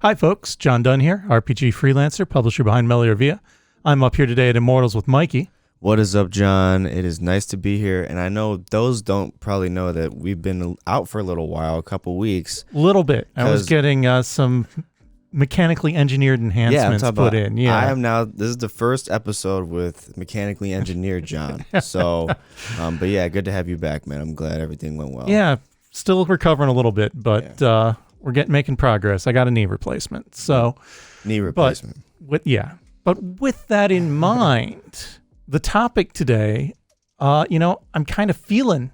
Hi folks, John Dunn here, RPG freelancer, publisher behind Melia Via. I'm up here today at Immortals with Mikey. What is up, John? It is nice to be here, and I know those don't probably know that we've been out for a little while, a couple weeks. A little bit. I was getting some mechanically engineered enhancements put in. Yeah, I am now. This is the first episode with mechanically engineered John. So, but yeah, good to have you back, man. I'm glad everything went well. Yeah, still recovering a little bit, but we're making progress. I got a knee replacement, so knee replacement. But with that in mind, the topic today, I'm kind of feeling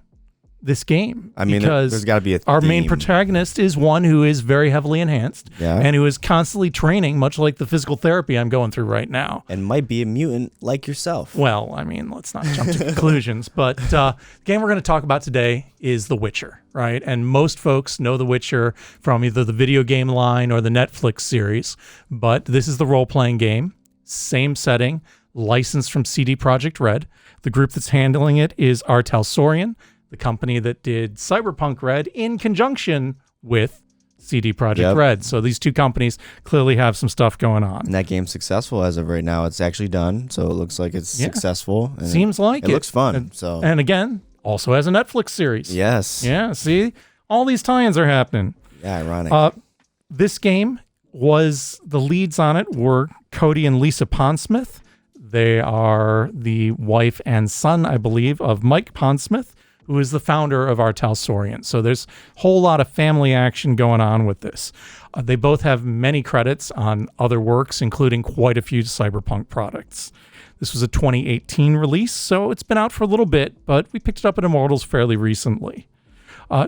this game. I mean, there's got to be a theme. Our main protagonist is one who is very heavily enhanced and who is constantly training, much like the physical therapy I'm going through right now. And might be a mutant like yourself. Well, I mean, let's not jump to conclusions. But the game we're going to talk about today is The Witcher, right? And most folks know The Witcher from either the video game line or the Netflix series. But this is the role-playing game, same setting, licensed from CD Projekt Red. The group that's handling it is Talsorian, the company that did Cyberpunk Red in conjunction with CD Projekt Red. So these two companies clearly have some stuff going on. And that game's successful as of right now. It's actually done, so it looks like it's successful. And Seems like it. It looks fun. And again, also has a Netflix series. Yes. Yeah, see? All these tie-ins are happening. Yeah, ironic. This game the leads on it were Cody and Lisa Pondsmith. They are the wife and son, I believe, of Mike Pondsmith, who is the founder of Talsorian. So there's a whole lot of family action going on with this. They both have many credits on other works, including quite a few Cyberpunk products. This was a 2018 release, so it's been out for a little bit, but we picked it up at Immortals fairly recently.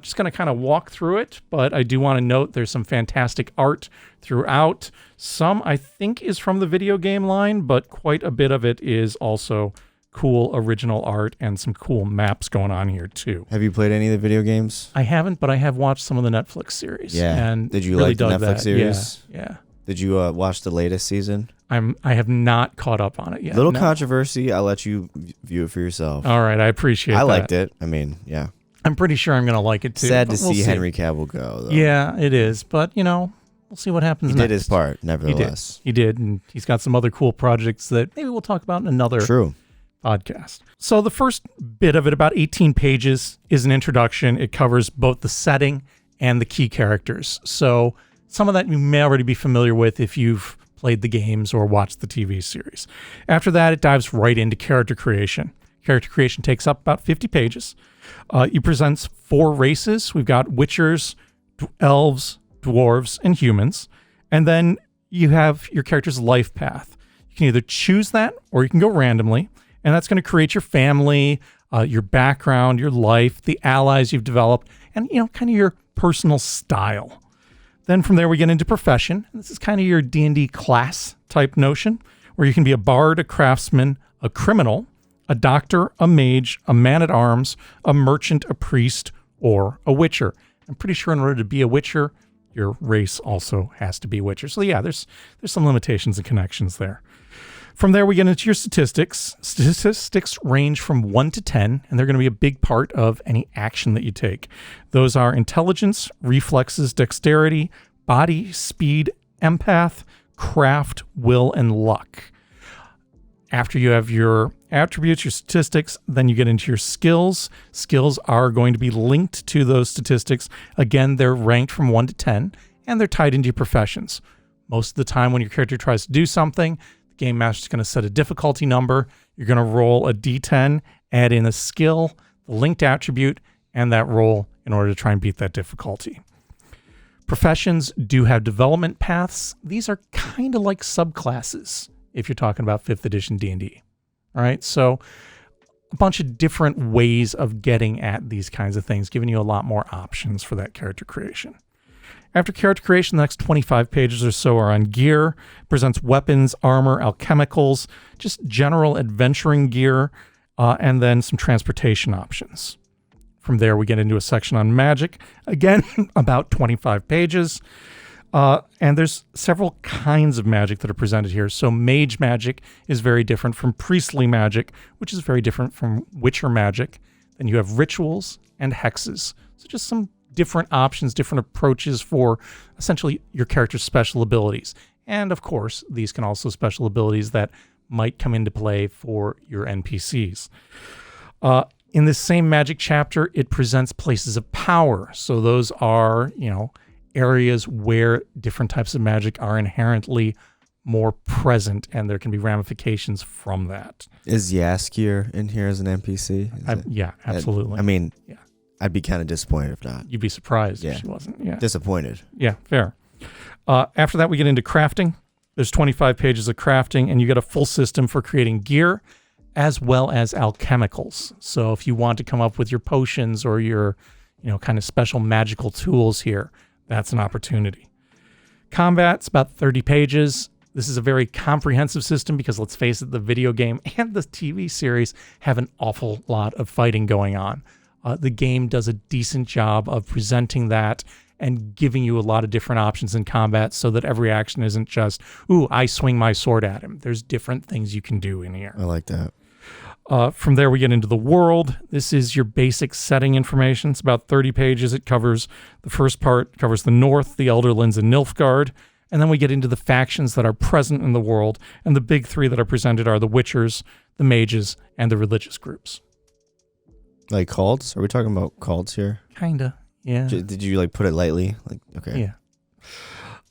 Just going to kind of walk through it, but I do want to note there's some fantastic art throughout. Some, I think, is from the video game line, but quite a bit of it is also cool original art and some cool maps going on here, too. Have you played any of the video games? I haven't, but I have watched some of the Netflix series. Yeah. And did you really like the Netflix series? Yeah. Did you watch the latest season? I have not caught up on it yet. Little controversy. I'll let you view it for yourself. All right. I appreciate that. I liked it. I mean, yeah. I'm pretty sure I'm going to like it too. Sad to see Henry Cavill go, though. Yeah, it is. But, we'll see what happens next. He did his part, nevertheless. He did. And he's got some other cool projects that maybe we'll talk about in another podcast. So the first bit of it, about 18 pages, is an introduction. It covers both the setting and the key characters. So some of that you may already be familiar with if you've played the games or watched the TV series. After that, it dives right into character creation. Character creation takes up about 50 pages. It presents 4 races. We've got Witchers, Elves, Dwarves, and Humans. And then you have your character's life path. You can either choose that or you can go randomly. And that's going to create your family, your background, your life, the allies you've developed, and, kind of your personal style. Then from there, we get into profession. This is kind of your D&D class type notion, where you can be a bard, a craftsman, a criminal, a doctor, a mage, a man-at-arms, a merchant, a priest, or a witcher. I'm pretty sure in order to be a witcher, your race also has to be a witcher. So yeah, there's some limitations and connections there. From there, we get into your statistics. Statistics range from 1 to 10, and they're going to be a big part of any action that you take. Those are intelligence, reflexes, dexterity, body, speed, empath, craft, will, and luck. After you have your attributes, your statistics, then you get into your skills. Skills are going to be linked to those statistics. Again, they're ranked from 1 to 10, and they're tied into your professions. Most of the time when your character tries to do something, the game master's going to set a difficulty number. You're going to roll a d10, add in a skill, the linked attribute, and that roll in order to try and beat that difficulty. Professions do have development paths. These are kind of like subclasses if you're talking about 5th edition D&D. All right, so a bunch of different ways of getting at these kinds of things, giving you a lot more options for that character creation. After character creation, the next 25 pages or so are on gear. It presents weapons, armor, alchemicals, just general adventuring gear, and then some transportation options. From there, we get into a section on magic. Again, about 25 pages. And there's several kinds of magic that are presented here. So mage magic is very different from priestly magic, which is very different from witcher magic. Then you have rituals and hexes. So just some different options, different approaches for essentially your character's special abilities. And of course, these can also special abilities that might come into play for your NPCs. In this same magic chapter, it presents places of power. So those are, areas where different types of magic are inherently more present, and there can be ramifications from that. Is Yaskier in here as an NPC? Yeah, absolutely. Yeah. I'd be kind of disappointed if not. You'd be surprised if she wasn't. Yeah. Disappointed. Yeah, fair. After that, we get into crafting. There's 25 pages of crafting, and you get a full system for creating gear as well as alchemicals. So if you want to come up with your potions or your, kind of special magical tools here, that's an opportunity. Combat's about 30 pages. This is a very comprehensive system because, let's face it, the video game and the TV series have an awful lot of fighting going on. The game does a decent job of presenting that and giving you a lot of different options in combat so that every action isn't just, ooh, I swing my sword at him. There's different things you can do in here. I like that. From there, we get into the world. This is your basic setting information. It's about 30 pages. It covers, the first part covers the North, the Elderlands, and Nilfgaard. And then we get into the factions that are present in the world. And the big three that are presented are the Witchers, the Mages, and the religious groups. Like cults? Are we talking about cults here? Kinda, yeah. Did you put it lightly? Okay.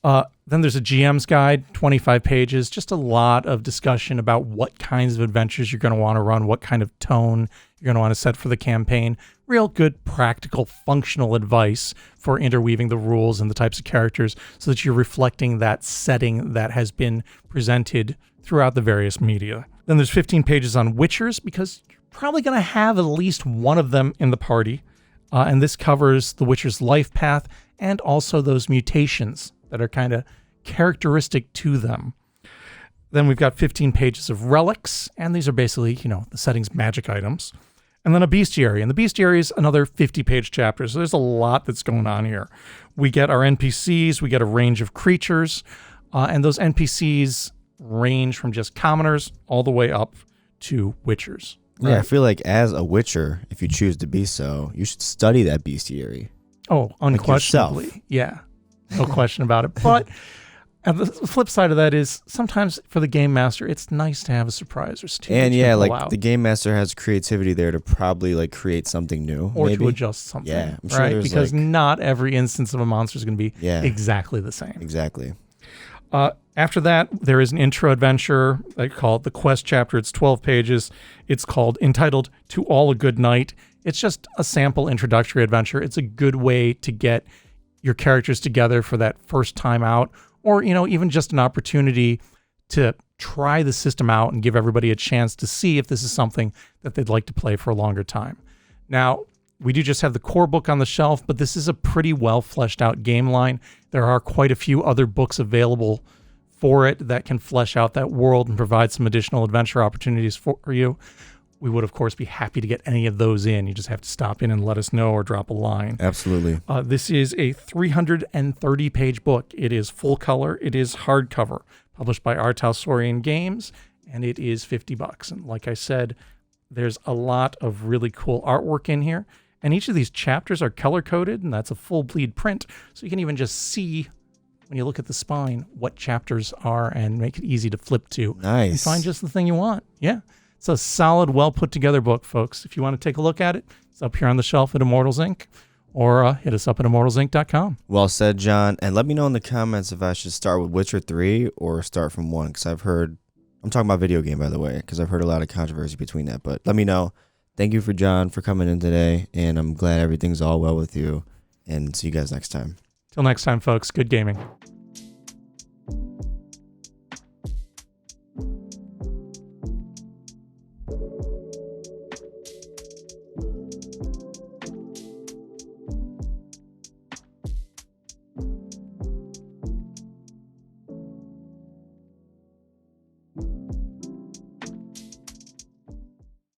Yeah. Then there's a GM's guide, 25 pages, just a lot of discussion about what kinds of adventures you're going to want to run, what kind of tone you're going to want to set for the campaign. Real good, practical, functional advice for interweaving the rules and the types of characters so that you're reflecting that setting that has been presented throughout the various media. Then there's 15 pages on Witchers, because you're probably going to have at least one of them in the party. And this covers the Witcher's life path and also those mutations that are kind of characteristic to them. Then we've got 15 pages of relics, and these are basically, the setting's magic items. And then a bestiary, and the bestiary is another 50-page chapter, so there's a lot that's going on here. We get our NPCs, we get a range of creatures, and those NPCs range from just commoners all the way up to witchers. Right? Yeah, I feel like as a witcher, if you choose to be so, you should study that bestiary. Oh, unquestionably. Like yeah, no question about it. But and the flip side of that is sometimes for the game master, it's nice to have a surprise or two. And yeah, the game master has creativity there to probably create something new. Or maybe. To adjust something. Yeah, I'm sure right? Because not every instance of a monster is going to be exactly the same. Exactly. After that, there is an intro adventure. I call it the quest chapter. It's 12 pages. It's entitled To All a Good Night. It's just a sample introductory adventure. It's a good way to get your characters together for that first time out, or, even just an opportunity to try the system out and give everybody a chance to see if this is something that they'd like to play for a longer time. Now, we do just have the core book on the shelf, but this is a pretty well fleshed out game line. There are quite a few other books available for it that can flesh out that world and provide some additional adventure opportunities for you. We would, of course, be happy to get any of those in. You just have to stop in and let us know or drop a line. Absolutely. This is a 330-page book. It is full color. It is hardcover, published by Arthouse Saurian Games, and it is $50. And like I said, there's a lot of really cool artwork in here. And each of these chapters are color-coded, and that's a full bleed print. So you can even just see, when you look at the spine, what chapters are and make it easy to flip to. Nice. And find just the thing you want. Yeah. It's a solid, well-put-together book, folks. If you want to take a look at it, it's up here on the shelf at Immortals Inc., or hit us up at immortalsinc.com. Well said, John. And let me know in the comments if I should start with Witcher 3 or start from 1, because I've heard, I'm talking about video game, by the way, because I've heard a lot of controversy between that. But let me know. Thank you for John for coming in today, and I'm glad everything's all well with you, and see you guys next time. Till next time, folks, good gaming.